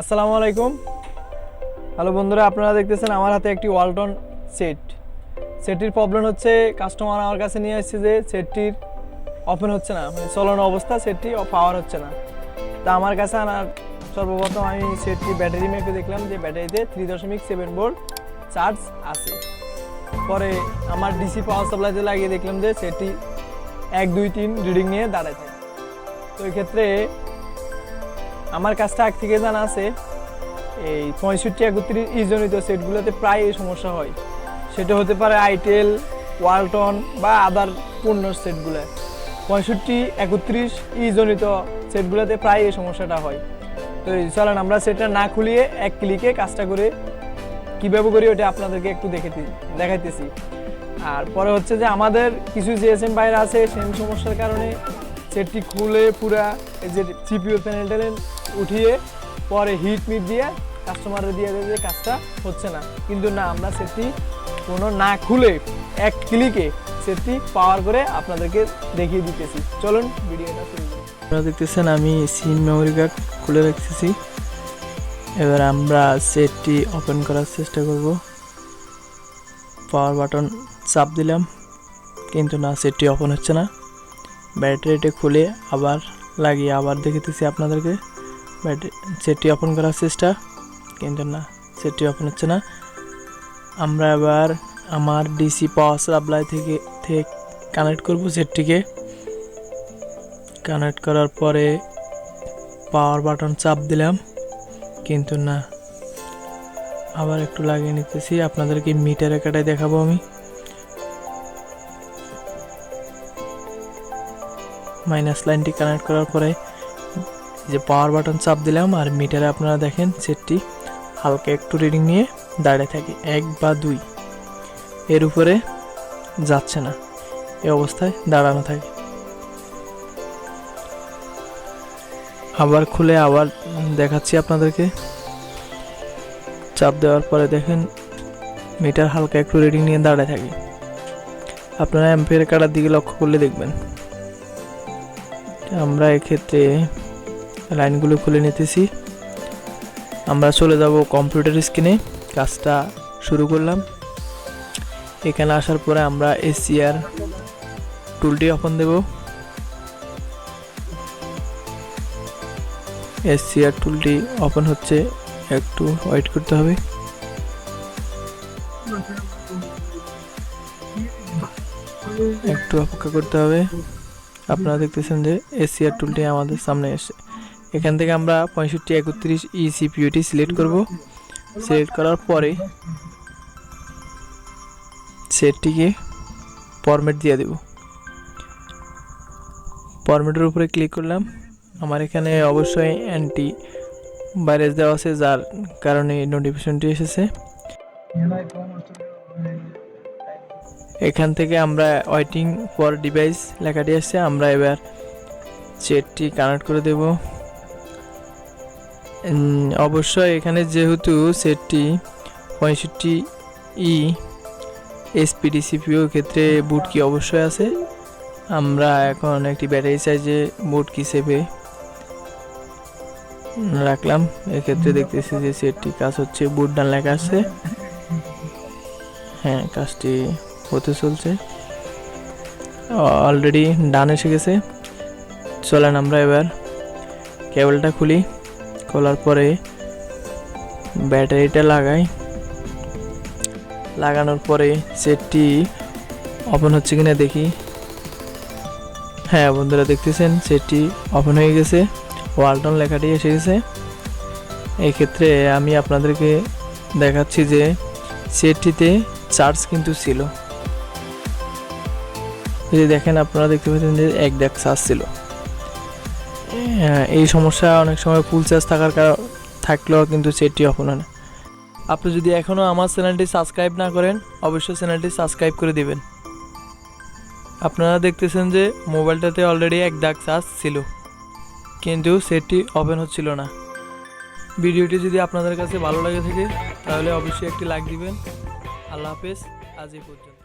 আসসালামু আলাইকুম। হ্যালো বন্ধুরা, আপনারা দেখতেছেন আমার হাতে একটি ওয়ালটন সেটটির প্রবলেম হচ্ছে, কাস্টমার আমার কাছে নিয়ে আসছে যে সেটটির ওপেন হচ্ছে না, মানে চলন অবস্থা, সেটটি পাওয়ার হচ্ছে না। তা আমার কাছে আনার সর্বপ্রথম আমি সেটটি ব্যাটারি মেপে দেখলাম যে ব্যাটারিতে 3.7 ভোল্ট চার্জ আছে। পরে আমার ডিসি পাওয়ার সাপ্লাইতে লাগিয়ে দেখলাম যে সেটটি 1, 2, 3 রিডিং নিয়ে দাঁড়ায় থাকে। তো এই ক্ষেত্রে আমার কাছটা আগ থেকে জানা আছে এই 65-31 জনিত সেটগুলোতে প্রায় এই সমস্যা হয়। সেটা হতে পারে আইটেল, ওয়ালটন বা আদার পূর্ণ সেটগুলো। 65-31 জনিত সেটগুলোতে প্রায় এই সমস্যাটা হয়। তো চলেন আমরা সেটটা না খুলিয়ে এক ক্লিকে কাজটা করে কীভাবে করি ওটা আপনাদেরকে একটু দেখাইতেছি। আর পরে হচ্ছে যে আমাদের কিছু জিএসএম বাইরে আছে, সেম সমস্যার কারণে সেটটি খুলে পুরা এই যে সিপিইউ প্যানেলটা উঠিয়ে পরে হিট মিট দিয়ে কাস্টমারে দিয়ে দেয় যে কাজটা হচ্ছে না। কিন্তু না, আমরা সেটটি কোনো না খুলে এক ক্লিকে সেটটি পাওয়ার করে আপনাদেরকে দেখিয়ে দিতেছি। চলুন ভিডিওটা শুরু করি। আপনারা দেখতেছেন আমি সিম মেমোরি কার্ড খুলে রাখতেছি। এবার আমরা সেটটি ওপেন করার চেষ্টা করব। পাওয়ার বাটন চাপ দিলাম, কিন্তু না, সেটটি ওপেন হচ্ছে না। ব্যাটারিটা খুলে আবার লাগিয়ে আবার দেখাতেছি আপনাদেরকে সেটটি ওপেন করার চেষ্টা, কিন্তু না, সেটটি ওপেন হচ্ছে না। আমরা এবার আমার ডিসি পাওয়ার সাপ্লাই থেকে কানেক্ট করব সেটটিকে। কানেক্ট করার পরে পাওয়ার বাটন চাপ দিলাম, কিন্তু না, আবার একটু লাগিয়ে নিতেছি। আপনাদেরকে মিটারে কাটায় দেখাবো আমি। মাইনাস লাইনটি কানেক্ট করার পরে যে পাওয়ার বাটন চাপ দিলাম আর মিটারে আপনারা দেখেন সেটটি হালকা একটু রিডিং নিয়ে দাঁড়িয়ে থাকে, 1 বা 2 এর উপরে যাচ্ছে না, এই অবস্থায় দাঁড়ানো থাকে। আবার খুলে আবার দেখাচ্ছি আপনাদেরকে। চাপ দেওয়ার পরে দেখেন মিটার হালকা একটু রিডিং নিয়ে দাঁড়িয়ে থাকে। আপনারা অ্যাম্পিয়ার কাটার দিকে লক্ষ্য করলে দেখবেন। আমরা এক্ষেত্রে লাইনগুলো খুলে নিতেছি। আমরা চলে যাব কম্পিউটার স্ক্রিনে, কাজটা শুরু করলাম। এখানে আসার পরে আমরা SCR টুলটি ওপেন দেব। SCR টুলটি ওপেন হচ্ছে, একটু ওয়েট করতে হবে। একটু অপেক্ষা করতে হবে। আপনারা দেখতেছেন যে SCR টুলটি আমাদের সামনে এসে, এখান থেকে আমরা 65-31 সিপিইউটি সিলেক্ট করব। সিলেক্ট করার পরে সেটটিকে ফরম্যাট দিয়ে দেব। ফরম্যাটের উপরে ক্লিক করলাম। আমার এখানে অবশ্যই অ্যান্টি ভাইরাস দেওয়া আছে, যার কারণে নোটিফিকেশনটি এসেছে। এখান থেকে আমরা ওয়েটিং ফর ডিভাইস লেখাটি আসছে, আমরা এবার সেটটি কানেক্ট করে দেব। অবশ্যই এখানে যেহেতু সেটটি 65E SPD CPU ক্ষেত্রে বুট কি অবশ্যই আছে। আমরা এখন একটি ব্যাটারি সাইজে বুট কি সেভে রাখলাম। এক্ষেত্রে দেখতেছি যে সেটটি কাজ হচ্ছে, বুট ডান লেখা আছে। হ্যাঁ, কাজটি হতে চলছে, অলরেডি ডান এসে গেছে। চলেন আমরা এবার কেবলটা খুলি। খোলার পরে ব্যাটারিটা লাগাই। লাগানোর পরে সেটটি ওপেন হচ্ছে কিনা দেখি। হ্যাঁ বন্ধুরা, দেখতেছেন সেটটি ওপেন হয়ে গেছে, ওয়ালটন লেখাটি এসে গেছে। এই ক্ষেত্রে আমি আপনাদেরকে দেখাচ্ছি যে সেটটিতে চার্জ কিন্তু ছিল। যদি দেখেন আপনারা দেখতে পাচ্ছেন যে 1 ডাক চার্জ ছিল। এই সমস্যা অনেক সময় ফুল চার্জ থাকলেও কিন্তু সেটটি ওপেন হয় না। আপনি যদি এখনও আমার চ্যানেলটি সাবস্ক্রাইব না করেন, অবশ্যই চ্যানেলটি সাবস্ক্রাইব করে দিবেন। আপনারা দেখতেছেন যে মোবাইলটাতে অলরেডি 1 ডাক চার্জ ছিল, কিন্তু সেটটি ওপেন হচ্ছিল না। ভিডিওটি যদি আপনাদের কাছে ভালো লাগে থাকে তাহলে অবশ্যই একটি লাইক দিবেন। আল্লাহ হাফেজ, আজ এই পর্যন্ত।